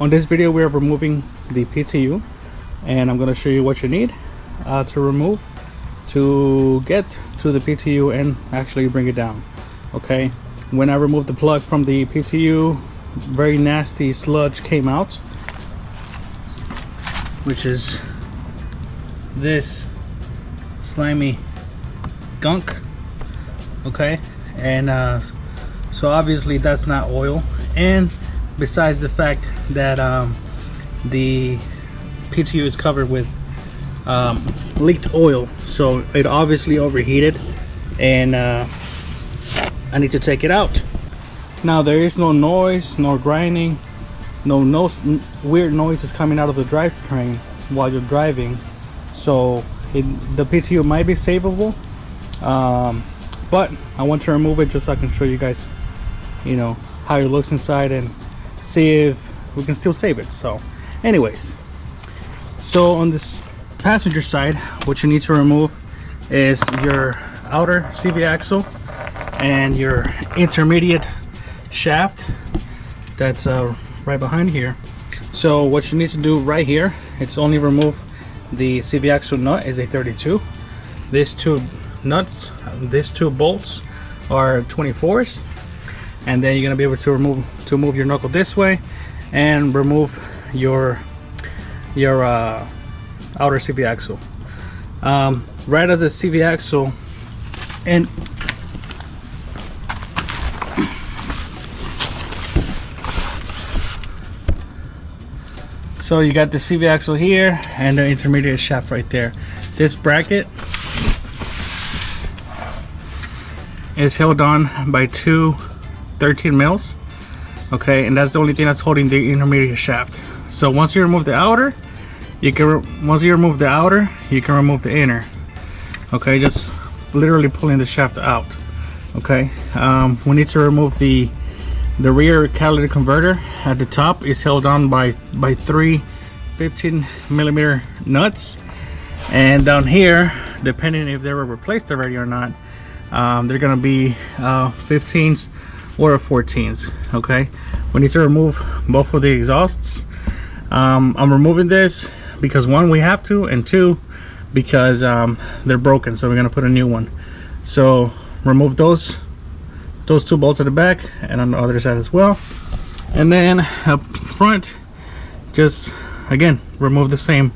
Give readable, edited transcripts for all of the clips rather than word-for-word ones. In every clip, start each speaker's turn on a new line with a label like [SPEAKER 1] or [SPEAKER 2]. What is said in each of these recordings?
[SPEAKER 1] On this video we are removing the PTU, and I'm going to show you what you need to remove to get to the PTU and actually bring it down. Okay, when I removed the plug from the PTU, very nasty sludge came out, which is this slimy gunk. Okay, and so obviously that's not oil, and besides the fact that the PTU is covered with leaked oil, so it obviously overheated, and I need to take it out. Now there is no noise, no grinding, no weird noises coming out of the drivetrain while you're driving, so the PTU might be savable, but I want to remove it just so I can show you guys, you know, how it looks inside and see if we can still save it. So anyways, so on this passenger side, what you need to remove is your outer CV axle and your intermediate shaft that's right behind here. So what you need to do right here, it's only remove the CV axle nut is a 32. These two nuts, these two bolts are 24s, and then you're gonna be able to move your knuckle this way and remove your outer CV axle. Right at the CV axle, and so you got the CV axle here and the intermediate shaft right there. This bracket is held on by two 13 mils. Okay, and that's the only thing that's holding the intermediate shaft. So once you remove the outer, you can remove the inner. Okay, just literally pulling the shaft out. Okay, we need to remove the rear catalytic converter. At the top is held on by three 15mm nuts, and down here, depending if they were replaced already or not, they're gonna be 15s or 14s. Okay, we need to remove both of the exhausts. I'm removing this because one, we have to, and two, because they're broken, so we're gonna put a new one. So remove those two bolts at the back and on the other side as well, and then up front, just again remove the same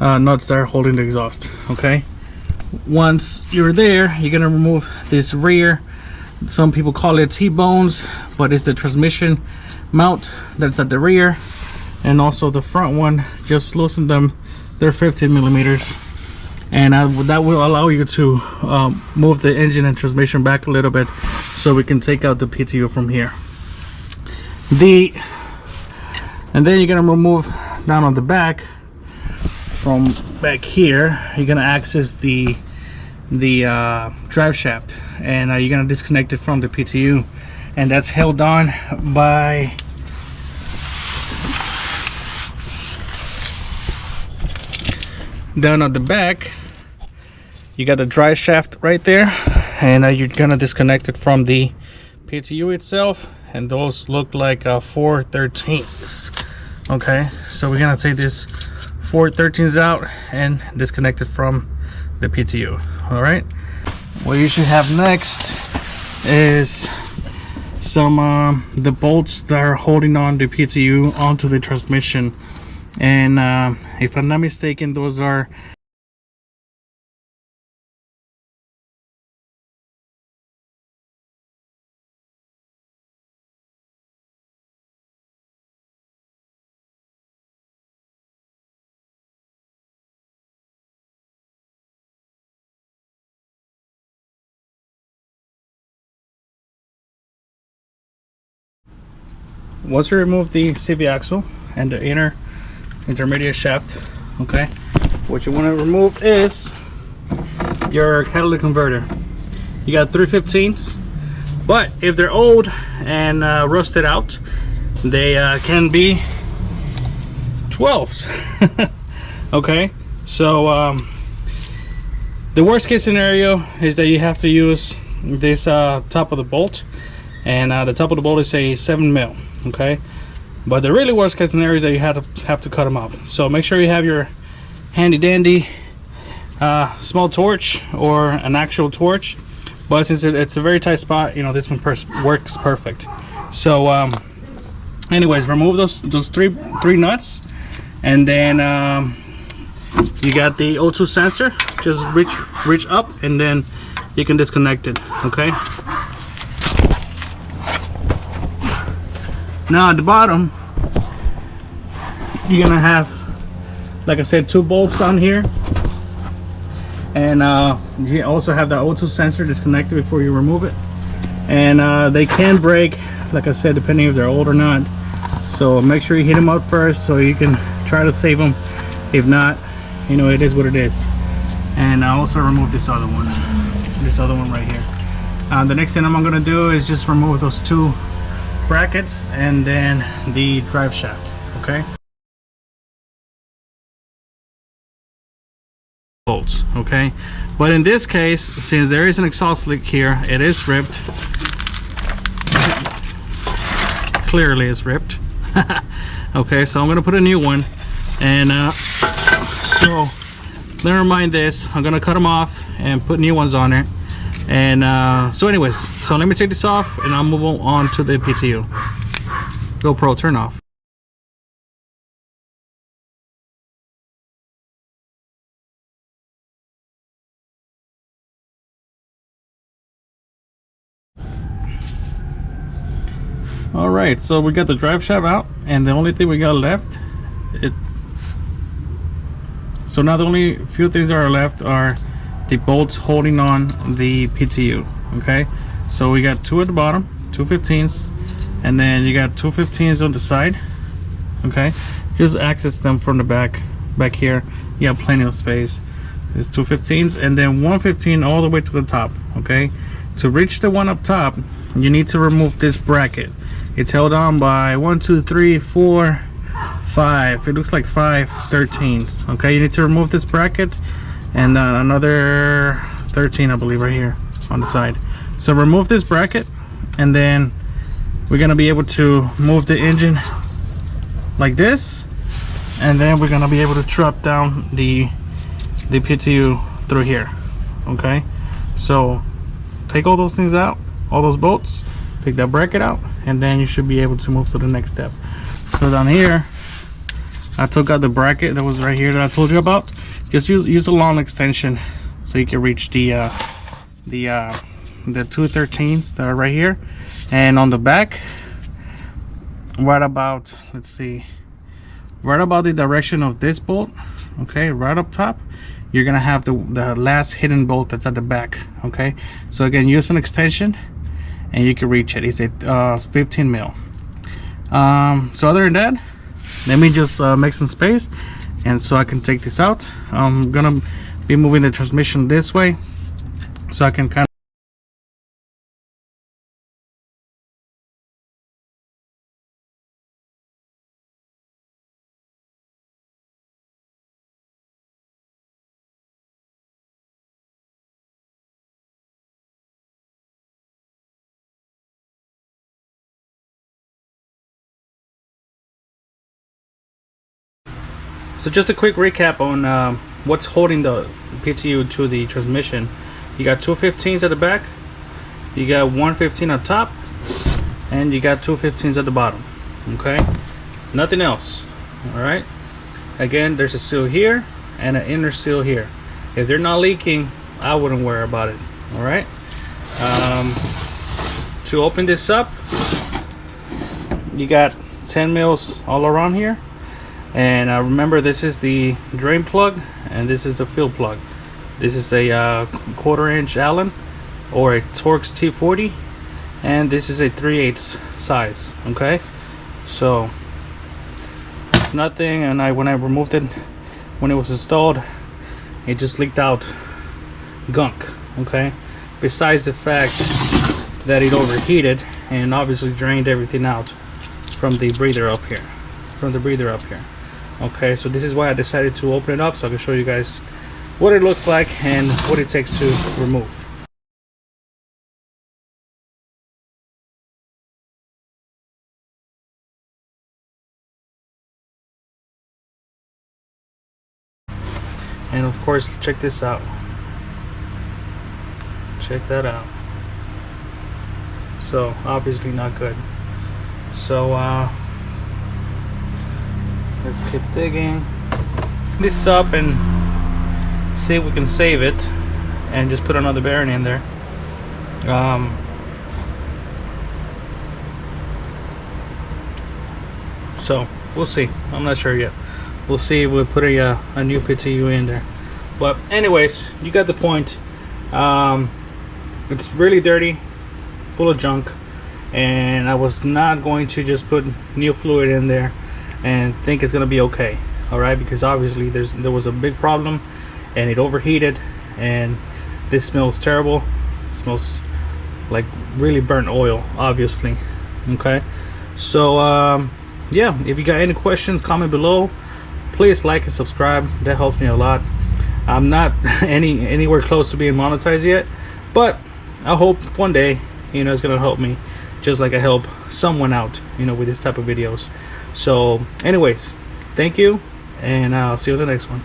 [SPEAKER 1] nuts that are holding the exhaust. Okay, once you're there, you're gonna remove this rear, some people call it T-bones, but it's the transmission mount that's at the rear, and also the front one. Just loosen them, they're 15mm, and that will allow you to move the engine and transmission back a little bit so we can take out the PTU from here. And then you're gonna remove down on the back, from back here, you're gonna access the drive shaft, and you're gonna disconnect it from the PTU, and that's held on by down at the back. You got the drive shaft right there, and you're gonna disconnect it from the PTU itself, and those look like 413s. Okay, so we're gonna take this 413s out and disconnect it from the PTU. All right, what you should have next is some the bolts that are holding on the PTU onto the transmission, and if I'm not mistaken, those are once you remove the CV axle and the inner intermediate shaft, okay, what you want to remove is your catalytic converter. You got 315s, but if they're old and rusted out, they can be 12s. Okay, so the worst case scenario is that you have to use this top of the bolt, and the top of the bolt is a 7 mil. Okay, But the really worst case scenario is that you have to cut them off. So make sure you have your handy dandy small torch or an actual torch. But since it's a very tight spot, you know, this one works perfect. So anyways, remove those three nuts, and then you got the O2 sensor. Just reach up, and then you can disconnect it. Okay. Now at the bottom, you're gonna have, like I said, 2 bolts down here, and you also have the O2 sensor disconnected before you remove it. And they can break, like I said, depending if they're old or not. So make sure you hit them out first so you can try to save them. If not, you know, it is what it is. And I also remove this other one right here. The next thing I'm gonna do is just remove those 2 brackets and then the drive shaft. Okay. Bolts. Okay. But in this case, since there is an exhaust leak here, it is ripped. Clearly it's ripped. Okay, so I'm gonna put a new one, and so never mind this, I'm gonna cut them off and put new ones on there. And so anyways, so let me take this off and I'll move on to the PTU. GoPro, turn off. All right, so we got the drive shaft out, and the only thing we got left, so now the only few things that are left are the bolts holding on the PTU. Okay, so we got 2 at the bottom, 2 15s, and then you got 2 15s on the side. Okay, just access them from the back here. You have plenty of space. There's 2 15s, and then 1 15 all the way to the top. Okay, to reach the one up top, you need to remove this bracket. It's held on by 1 2 3 4 5, it looks like 5 13s. Okay, you need to remove this bracket, and another 13, I believe, right here on the side. So remove this bracket, and then we're gonna be able to move the engine like this, and then we're gonna be able to drop down the PTU through here. Okay, so take all those things out, all those bolts, take that bracket out, and then you should be able to move to the next step. So down here, I took out the bracket that was right here that I told you about. Just use a long extension so you can reach the 2 13s that are right here. And on the back, right about, let's see, right about the direction of this bolt, okay, right up top, you're gonna have the last hidden bolt that's at the back. Okay, so again, use an extension and you can reach it. It's a 15 mil. So other than that, let me just make some space, and so I can take this out. I'm gonna be moving the transmission this way so I can kind of So just a quick recap on what's holding the PTU to the transmission. You got 2 15s at the back, you got 1 15 on top, and you got 2 15s at the bottom. Okay, nothing else. All right, again, there's a seal here and an inner seal here. If they're not leaking, I wouldn't worry about it. All right, to open this up, you got 10 mils all around here. And remember, this is the drain plug and this is the fill plug. This is a 1/4 inch Allen or a Torx T40, and this is a 3/8 size. Okay, so it's nothing. And when I removed it, when it was installed, it just leaked out gunk. Okay, besides the fact that it overheated and obviously drained everything out from the breather up here. Okay, so this is why I decided to open it up, so I can show you guys what it looks like and what it takes to remove. And of course, check this out. Check that out. So obviously not good. So let's keep digging this up and see if we can save it and just put another bearing in there. So we'll see. I'm not sure yet. We'll see if we'll put a new PTU in there. But anyways, you got the point. It's really dirty, full of junk, and I was not going to just put new fluid in there and think it's gonna be okay. All right, because obviously there was a big problem and it overheated, and this smells terrible. It smells like really burnt oil, obviously. Okay, so yeah, if you got any questions, comment below. Please like and subscribe. That helps me a lot. I'm not anywhere close to being monetized yet, but I hope one day, you know, it's gonna help me just like I help someone out, you know, with this type of videos. So anyways, thank you, and I'll see you in the next one.